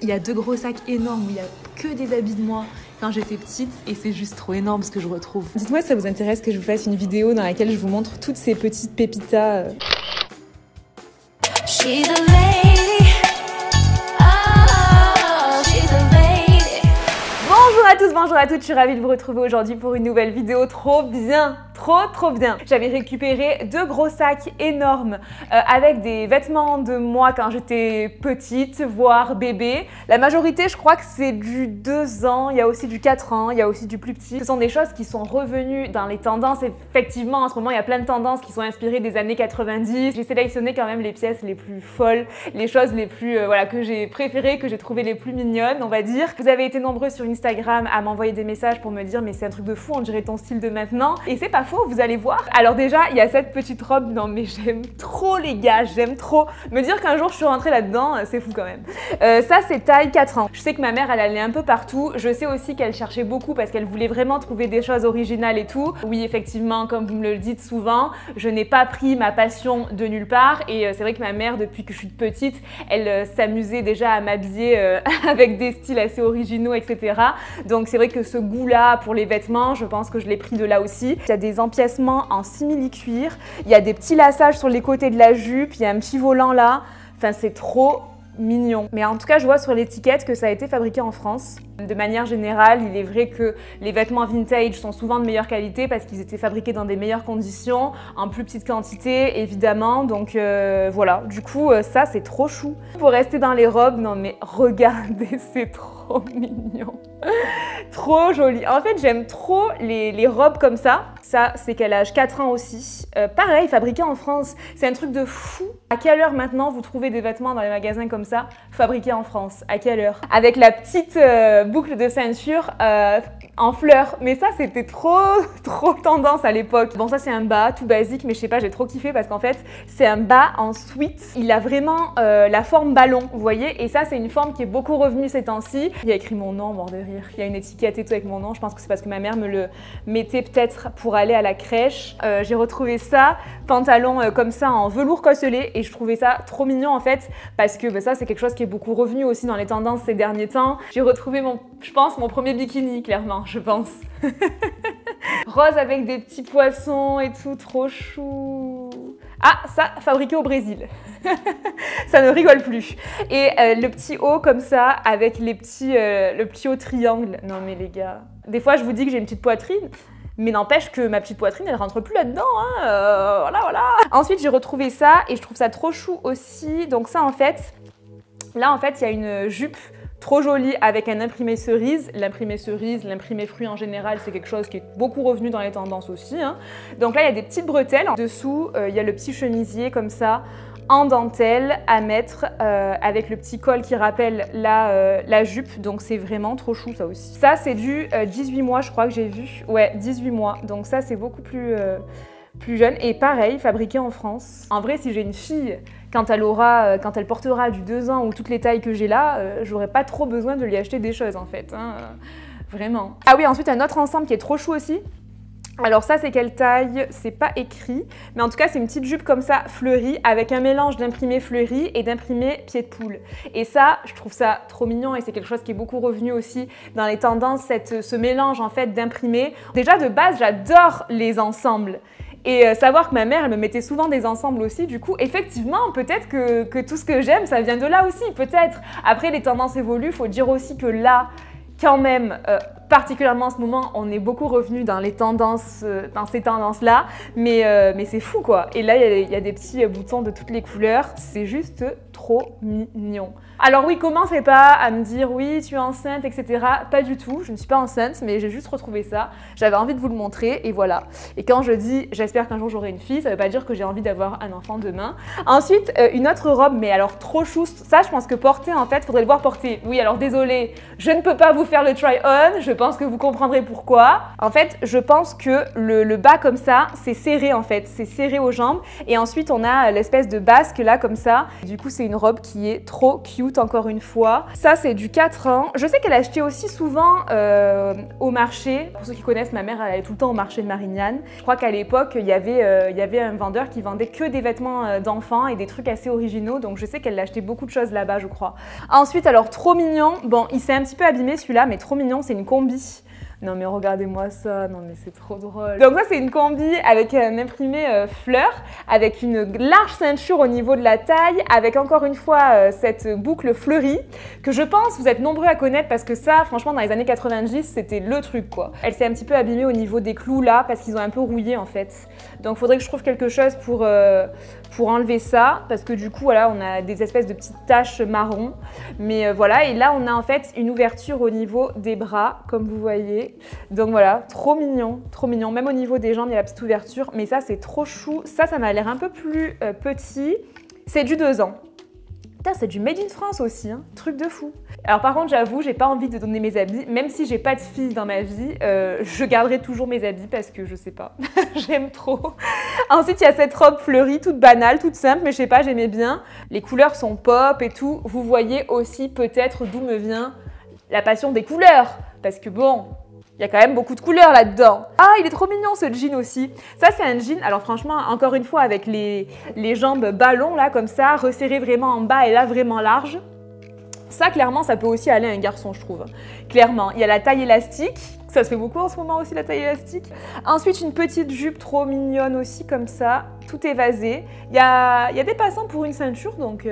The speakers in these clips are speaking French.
Il y a 2 gros sacs énormes où il y a que des habits de moi quand j'étais petite et c'est juste trop énorme ce que je retrouve. Dites-moi si ça vous intéresse que je vous fasse une vidéo dans laquelle je vous montre toutes ces petites pépitas. Bonjour à tous, bonjour à toutes, je suis ravie de vous retrouver aujourd'hui pour une nouvelle vidéo trop bien. Trop bien. J'avais récupéré 2 gros sacs énormes avec des vêtements de moi quand j'étais petite, voire bébé. La majorité, je crois que c'est du 2 ans, il y a aussi du 4 ans, il y a aussi du plus petit. Ce sont des choses qui sont revenues dans les tendances. Effectivement, en ce moment, il y a plein de tendances qui sont inspirées des années 90. J'ai sélectionné quand même les pièces les plus folles, les choses les plus, que j'ai préférées, que j'ai trouvées les plus mignonnes, on va dire. Vous avez été nombreux sur Instagram à m'envoyer des messages pour me dire mais c'est un truc de fou, on dirait ton style de maintenant. Et c'est pas faux, vous allez voir. Alors déjà, il y a cette petite robe, non mais j'aime trop les gars, j'aime trop. Me dire qu'un jour je suis rentrée là-dedans, c'est fou quand même. Ça c'est taille 4 ans. Je sais que ma mère elle allait un peu partout. Je sais aussi qu'elle cherchait beaucoup parce qu'elle voulait vraiment trouver des choses originales et tout. Oui effectivement, comme vous me le dites souvent, je n'ai pas pris ma passion de nulle part et c'est vrai que ma mère depuis que je suis petite, elle s'amusait déjà à m'habiller avec des styles assez originaux etc. Donc c'est vrai que ce goût-là pour les vêtements, je pense que je l'ai pris de là aussi. Il y a des empiècements en simili-cuir, il y a des petits lassages sur les côtés de la jupe, il y a un petit volant là, enfin c'est trop mignon. Mais en tout cas, je vois sur l'étiquette que ça a été fabriqué en France. De manière générale, il est vrai que les vêtements vintage sont souvent de meilleure qualité parce qu'ils étaient fabriqués dans des meilleures conditions, en plus petite quantité, évidemment. Donc voilà, du coup, ça, c'est trop chou. Pour rester dans les robes, non mais regardez, c'est trop mignon. Trop joli. En fait, j'aime trop les robes comme ça. Ça, c'est quel âge? 4 ans aussi. Pareil, fabriqué en France. C'est un truc de fou. À quelle heure maintenant vous trouvez des vêtements dans les magasins comme ça, fabriqués en France? À quelle heure? Avec la petite boucle de ceinture en fleurs. Mais ça, c'était trop tendance à l'époque. Bon, ça, c'est un bas tout basique, mais je sais pas, j'ai trop kiffé parce qu'en fait, c'est un bas en sweat. Il a vraiment la forme ballon, vous voyez? Et ça, c'est une forme qui est beaucoup revenue ces temps-ci. Il y a écrit mon nom, mort de rire. Il y a une étiquette et tout avec mon nom. Je pense que c'est parce que ma mère me le mettait peut-être pour aller à la crèche. J'ai retrouvé ça, pantalon comme ça en velours cosselé et je trouvais ça trop mignon en fait parce que ça, c'est quelque chose qui est beaucoup revenu aussi dans les tendances ces derniers temps. J'ai retrouvé je pense, mon premier bikini, clairement, je pense. Rose avec des petits poissons et tout, trop chou. Ah, ça, fabriqué au Brésil. Ça ne rigole plus. Et le petit haut comme ça, avec le petit haut triangle. Non mais les gars, des fois je vous dis que j'ai une petite poitrine, mais n'empêche que ma petite poitrine, elle rentre plus là-dedans, hein. Voilà. Ensuite, j'ai retrouvé ça et je trouve ça trop chou aussi. Donc ça, en fait, là, en fait, il y a une jupe trop jolie avec un imprimé cerise. L'imprimé cerise, l'imprimé fruit en général, c'est quelque chose qui est beaucoup revenu dans les tendances aussi, hein. Donc là, il y a des petites bretelles. Dessous, il y a le petit chemisier comme ça, en dentelle à mettre avec le petit col qui rappelle la jupe. Donc c'est vraiment trop chou ça aussi. Ça, c'est du 18 mois, je crois que j'ai vu. Ouais, 18 mois. Donc ça, c'est beaucoup plus jeune. Et pareil, fabriqué en France. En vrai, si j'ai une fille, quand elle portera du 2 ans ou toutes les tailles que j'ai là, j'aurais pas trop besoin de lui acheter des choses en fait, hein, vraiment. Ah oui, ensuite un autre ensemble qui est trop chou aussi. Alors ça, c'est quelle taille? C'est pas écrit, mais en tout cas, c'est une petite jupe comme ça, fleurie, avec un mélange d'imprimé fleuri et d'imprimé pied de poule. Et ça, je trouve ça trop mignon et c'est quelque chose qui est beaucoup revenu aussi dans les tendances, ce mélange en fait d'imprimé. Déjà de base, j'adore les ensembles. Et savoir que ma mère, elle me mettait souvent des ensembles aussi, du coup, effectivement, peut-être que tout ce que j'aime, ça vient de là aussi, peut-être. Après, les tendances évoluent, il faut dire aussi que là, quand même, particulièrement en ce moment, on est beaucoup revenu dans les tendances, dans ces tendances-là, mais c'est fou quoi. Et là, il y a des petits boutons de toutes les couleurs, c'est juste trop mignon. Alors oui, commencez pas à me dire oui, tu es enceinte, etc. Pas du tout, je ne suis pas enceinte, mais j'ai juste retrouvé ça. J'avais envie de vous le montrer et voilà. Et quand je dis j'espère qu'un jour j'aurai une fille, ça veut pas dire que j'ai envie d'avoir un enfant demain. Ensuite, une autre robe, mais alors trop chou. Ça, je pense que porter en fait, faudrait le voir porter. Oui, alors désolée, je ne peux pas vous faire le try-on, je pense que vous comprendrez pourquoi. En fait, je pense que le bas comme ça, c'est serré en fait, c'est serré aux jambes. Et ensuite, on a l'espèce de basque là comme ça. Du coup, c'est une robe qui est trop cute Loot encore une fois. Ça, c'est du 4 ans. Je sais qu'elle achetait aussi souvent au marché. Pour ceux qui connaissent, ma mère, elle allait tout le temps au marché de Marignane. Je crois qu'à l'époque, il y avait un vendeur qui vendait que des vêtements d'enfants et des trucs assez originaux. Donc, je sais qu'elle achetait beaucoup de choses là-bas, je crois. Ensuite, alors, trop mignon. Bon, il s'est un petit peu abîmé celui-là, mais trop mignon, c'est une combi. Non mais regardez-moi ça, non mais c'est trop drôle. Donc ça c'est une combi avec un imprimé fleur, avec une large ceinture au niveau de la taille, avec encore une fois cette boucle fleurie, que je pense vous êtes nombreux à connaître parce que ça franchement dans les années 90 c'était le truc quoi. Elle s'est un petit peu abîmée au niveau des clous là parce qu'ils ont un peu rouillé en fait. Donc il faudrait que je trouve quelque chose pour enlever ça parce que du coup voilà on a des espèces de petites taches marron. Mais voilà et là on a en fait une ouverture au niveau des bras comme vous voyez. Donc voilà, trop mignon, trop mignon. Même au niveau des jambes, il y a la petite ouverture. Mais ça, c'est trop chou. Ça m'a l'air un peu plus petit. C'est du 2 ans. Putain, c'est du Made in France aussi, hein. Truc de fou. Alors par contre, j'avoue, j'ai pas envie de donner mes habits. Même si j'ai pas de fille dans ma vie, je garderai toujours mes habits parce que je sais pas, j'aime trop. Ensuite, il y a cette robe fleurie, toute banale, toute simple, mais je sais pas, j'aimais bien. Les couleurs sont pop et tout. Vous voyez aussi peut-être d'où me vient la passion des couleurs. Parce que bon... il y a quand même beaucoup de couleurs là-dedans. Ah, il est trop mignon ce jean aussi. Ça, c'est un jean, alors franchement, encore une fois, avec les jambes ballons, là, comme ça, resserrées vraiment en bas et là, vraiment large. Ça, clairement, ça peut aussi aller à un garçon, je trouve. Clairement. Il y a la taille élastique. Ça se fait beaucoup en ce moment aussi, la taille élastique. Ensuite, une petite jupe trop mignonne aussi, comme ça, tout évasé. Il y a des passants pour une ceinture, donc...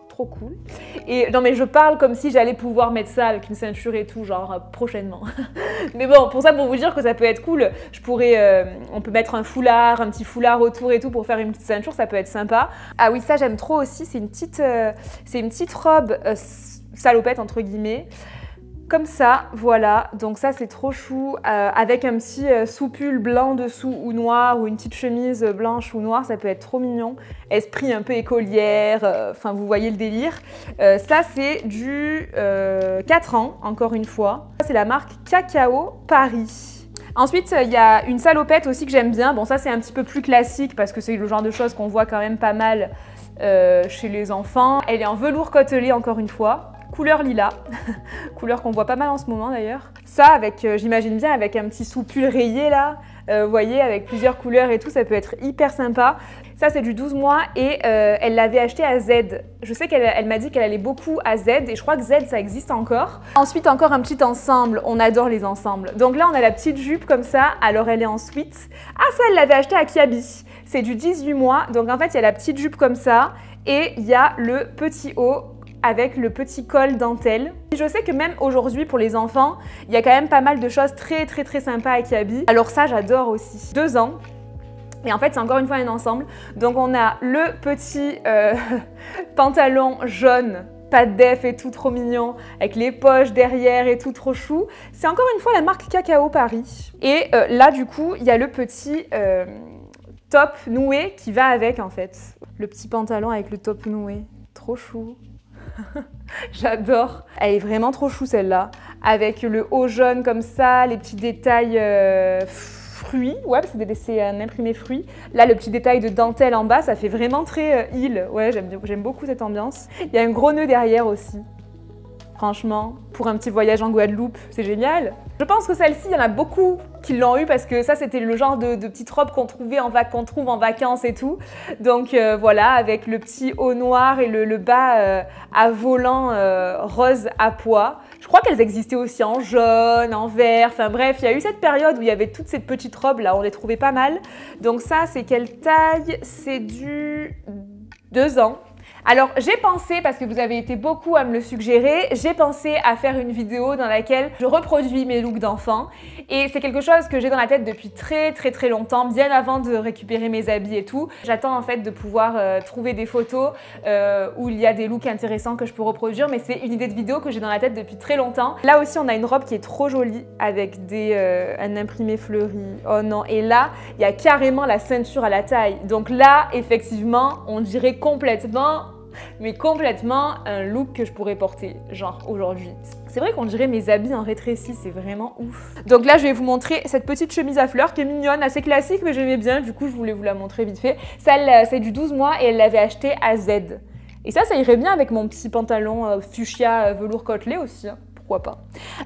trop cool. Et non mais je parle comme si j'allais pouvoir mettre ça avec une ceinture et tout, genre prochainement. Mais bon, pour ça, pour vous dire que ça peut être cool, je pourrais, on peut mettre un foulard, un petit foulard autour et tout pour faire une petite ceinture, ça peut être sympa. Ah oui, ça j'aime trop aussi, c'est une petite robe salopette entre guillemets. Comme ça, voilà, donc ça c'est trop chou, avec un petit sous-pull blanc dessous ou noir, ou une petite chemise blanche ou noire, ça peut être trop mignon. Esprit un peu écolière, enfin vous voyez le délire. Ça c'est du 4 ans, encore une fois. Ça c'est la marque Cacao Paris. Ensuite, il y a une salopette aussi que j'aime bien. Bon, ça c'est un petit peu plus classique parce que c'est le genre de choses qu'on voit quand même pas mal chez les enfants. Elle est en velours côtelé encore une fois. Couleur lilas, couleur qu'on voit pas mal en ce moment d'ailleurs. Ça, avec, j'imagine bien, avec un petit sous-pull rayé là, vous voyez, avec plusieurs couleurs et tout, ça peut être hyper sympa. Ça, c'est du 12 mois et elle l'avait acheté à Z. Je sais qu'elle m'a dit qu'elle allait beaucoup à Z et je crois que Z, ça existe encore. Ensuite, encore un petit ensemble. On adore les ensembles. Donc là, on a la petite jupe comme ça. Alors, elle est en sweat. Ah, ça, elle l'avait acheté à Kiabi. C'est du 18 mois. Donc, en fait, il y a la petite jupe comme ça et il y a le petit haut avec le petit col dentelle. Je sais que même aujourd'hui pour les enfants, il y a quand même pas mal de choses très sympas à Kiabi. Alors ça, j'adore aussi. 2 ans. Et en fait, c'est encore une fois un ensemble. Donc on a le petit pantalon jaune, pas de def et tout, trop mignon, avec les poches derrière et tout, trop chou. C'est encore une fois la marque Cacao Paris. Et là, du coup, il y a le petit top noué qui va avec en fait. Le petit pantalon avec le top noué. Trop chou. J'adore. Elle est vraiment trop chou celle-là. Avec le haut jaune comme ça, les petits détails fruits. Ouais, c'est un imprimé fruits. Là, le petit détail de dentelle en bas, ça fait vraiment très île. Ouais, j'aime beaucoup cette ambiance. Il y a un gros nœud derrière aussi. Franchement, pour un petit voyage en Guadeloupe, c'est génial. Je pense que celle-ci, il y en a beaucoup qui l'ont eu parce que ça, c'était le genre de petite robe qu'on trouve en vacances et tout. Donc voilà, avec le petit haut noir et le bas à volant rose à pois. Je crois qu'elles existaient aussi en jaune, en vert, enfin bref, il y a eu cette période où il y avait toutes ces petites robes là, on les trouvait pas mal. Donc ça, c'est quelle taille? C'est du 2 ans. Alors j'ai pensé, parce que vous avez été beaucoup à me le suggérer, j'ai pensé à faire une vidéo dans laquelle je reproduis mes looks d'enfant et c'est quelque chose que j'ai dans la tête depuis très longtemps, bien avant de récupérer mes habits et tout. J'attends en fait de pouvoir trouver des photos où il y a des looks intéressants que je peux reproduire, mais c'est une idée de vidéo que j'ai dans la tête depuis très longtemps. Là aussi on a une robe qui est trop jolie avec un imprimé fleuri, oh non, et là il y a carrément la ceinture à la taille, donc là effectivement on dirait complètement un look que je pourrais porter, genre aujourd'hui. C'est vrai qu'on dirait mes habits en rétréci, c'est vraiment ouf. Donc là, je vais vous montrer cette petite chemise à fleurs qui est mignonne, assez classique, mais j'aimais bien, du coup, je voulais vous la montrer vite fait. Celle, c'est du 12 mois et elle l'avait achetée à Z. Et ça irait bien avec mon petit pantalon fuchsia velours côtelé aussi, hein. Pourquoi pas.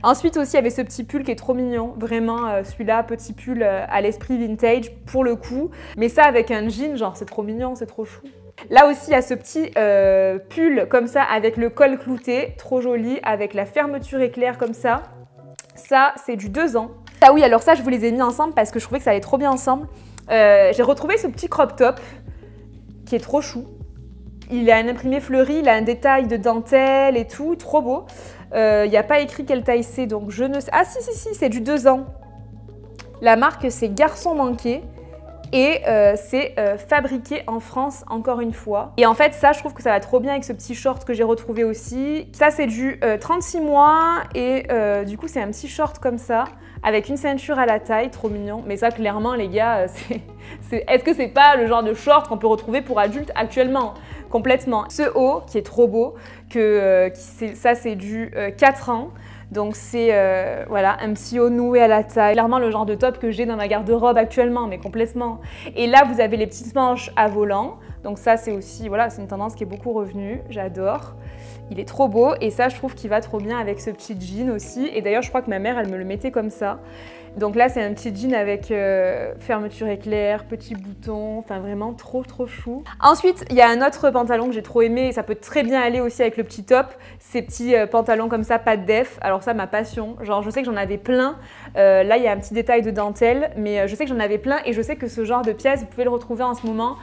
Ensuite aussi, il y avait ce petit pull qui est trop mignon. Vraiment, celui-là, petit pull à l'esprit vintage pour le coup. Mais ça avec un jean, genre c'est trop mignon, c'est trop chou. Là aussi, il y a ce petit pull comme ça avec le col clouté, trop joli, avec la fermeture éclair comme ça. Ça, c'est du 2 ans. Ah oui, alors ça, je vous les ai mis ensemble parce que je trouvais que ça allait trop bien ensemble. J'ai retrouvé ce petit crop top qui est trop chou. Il a un imprimé fleuri, il a un détail de dentelle et tout, trop beau. Il n'y a pas écrit quelle taille c'est, donc je ne sais... Ah si, c'est du 2 ans. La marque, c'est Garçon Manqué. Et c'est fabriqué en France, encore une fois. Et en fait, ça, je trouve que ça va trop bien avec ce petit short que j'ai retrouvé aussi. Ça, c'est du 36 mois et du coup, c'est un petit short comme ça, avec une ceinture à la taille, trop mignon. Mais ça, clairement, les gars, est-ce que c'est pas le genre de short qu'on peut retrouver pour adultes actuellement? Complètement. Ce haut, qui est trop beau, ça, c'est du 4 ans. Donc c'est voilà, un petit haut noué à la taille, clairement le genre de top que j'ai dans ma garde-robe actuellement, mais complètement. Et là, vous avez les petites manches à volant. Donc ça, c'est aussi, voilà, c'est une tendance qui est beaucoup revenue, j'adore. Il est trop beau et ça, je trouve qu'il va trop bien avec ce petit jean aussi. Et d'ailleurs, je crois que ma mère, elle me le mettait comme ça. Donc là, c'est un petit jean avec fermeture éclair, petits boutons, enfin vraiment trop chou. Ensuite, il y a un autre pantalon que j'ai trop aimé et ça peut très bien aller aussi avec le petit top. Ces petits pantalons comme ça, pas de def. Alors ça, ma passion. Genre, je sais que j'en avais plein. Là, il y a un petit détail de dentelle, mais je sais que j'en avais plein et je sais que ce genre de pièce, vous pouvez le retrouver en ce moment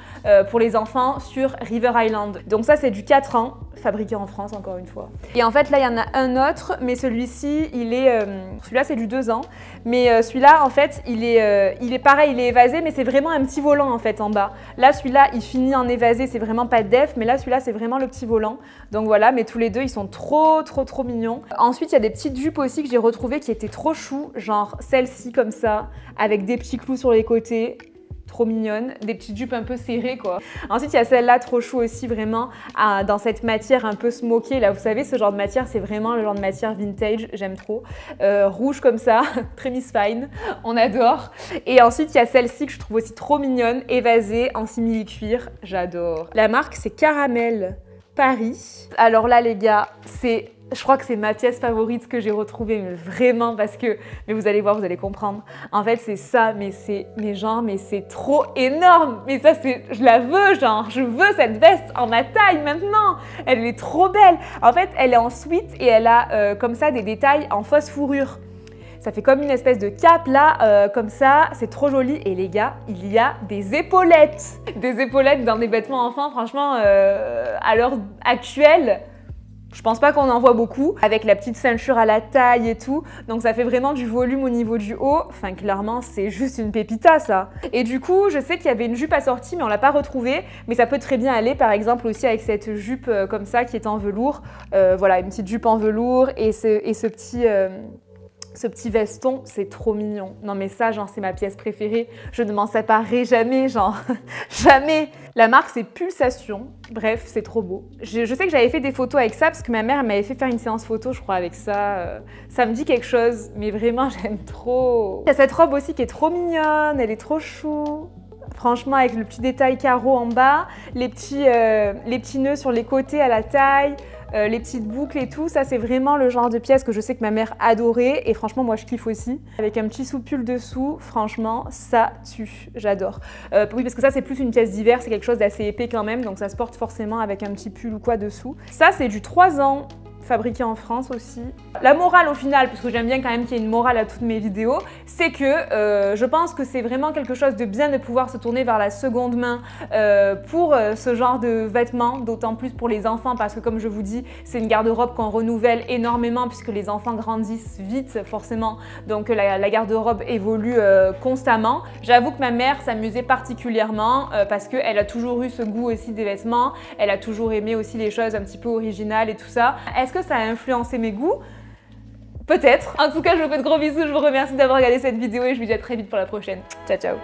pour les enfants sur River Island. Donc ça, c'est du 4 ans, fabriqué en France, encore une fois. Et en fait, là, il y en a un autre, mais celui-ci, celui-là, c'est du 2 ans. Mais celui-là, en fait, il est pareil, il est évasé, mais c'est vraiment un petit volant, en fait, en bas. Là, celui-là, il finit en évasé, c'est vraiment pas def, mais là, celui-là, c'est vraiment le petit volant. Donc voilà, mais tous les deux, ils sont trop mignons. Ensuite, il y a des petites jupes aussi que j'ai retrouvées qui étaient trop chou, genre celle-ci, comme ça, avec des petits clous sur les côtés. Trop mignonne, des petites jupes un peu serrées quoi. Ensuite il y a celle-là trop chou aussi vraiment dans cette matière un peu smokée là, vous savez ce genre de matière c'est vraiment le genre de matière vintage, j'aime trop. Rouge comme ça, très Miss Fine, on adore. Et ensuite il y a celle-ci que je trouve aussi trop mignonne, évasée en simili-cuir, j'adore. La marque c'est Caramel Paris. Alors là les gars, je crois que c'est ma pièce favorite que j'ai retrouvée, mais vraiment parce que, mais vous allez voir, vous allez comprendre. En fait, c'est ça, mais c'est trop énorme. Mais ça, je la veux, genre, je veux cette veste en ma taille maintenant. Elle est trop belle. En fait, elle est en sweat et elle a comme ça des détails en fausse fourrure. Ça fait comme une espèce de cape là, comme ça, c'est trop joli. Et les gars, il y a des épaulettes. Des épaulettes dans des vêtements enfants, franchement, à l'heure actuelle, je pense pas qu'on en voit beaucoup, avec la petite ceinture à la taille et tout. Donc ça fait vraiment du volume au niveau du haut. Enfin, clairement, c'est juste une pépita, ça. Et du coup, je sais qu'il y avait une jupe assortie, mais on l'a pas retrouvée. Mais ça peut très bien aller, par exemple, aussi avec cette jupe comme ça, qui est en velours. Voilà, une petite jupe en velours et ce petit veston, c'est trop mignon. Non mais ça, genre, c'est ma pièce préférée. Je ne m'en séparerai jamais, genre, jamais. La marque, c'est Pulsation. Bref, c'est trop beau. Je sais que j'avais fait des photos avec ça parce que ma mère m'avait fait faire une séance photo, je crois, avec ça. Ça me dit quelque chose, mais vraiment, j'aime trop. Il y a cette robe aussi qui est trop mignonne, elle est trop chou. Franchement, avec le petit détail carreau en bas, les petits nœuds sur les côtés à la taille, les petites boucles et tout, ça c'est vraiment le genre de pièce que je sais que ma mère adorait et franchement moi je kiffe aussi. Avec un petit sous-pull dessous, franchement ça tue, j'adore. Oui parce que ça c'est plus une pièce d'hiver, c'est quelque chose d'assez épais quand même, donc ça se porte forcément avec un petit pull ou quoi dessous. Ça c'est du 3 ans. Fabriqué en France aussi. La morale au final, parce que j'aime bien quand même qu'il y ait une morale à toutes mes vidéos, c'est que je pense que c'est vraiment quelque chose de bien de pouvoir se tourner vers la seconde main pour ce genre de vêtements, d'autant plus pour les enfants parce que comme je vous dis, c'est une garde-robe qu'on renouvelle énormément puisque les enfants grandissent vite forcément, donc la garde-robe évolue constamment. J'avoue que ma mère s'amusait particulièrement parce qu'elle a toujours eu ce goût aussi des vêtements, elle a toujours aimé aussi les choses un petit peu originales et tout ça. Est-ce que ça a influencé mes goûts? Peut-être. En tout cas, je vous fais de gros bisous, je vous remercie d'avoir regardé cette vidéo et je vous dis à très vite pour la prochaine. Ciao, ciao.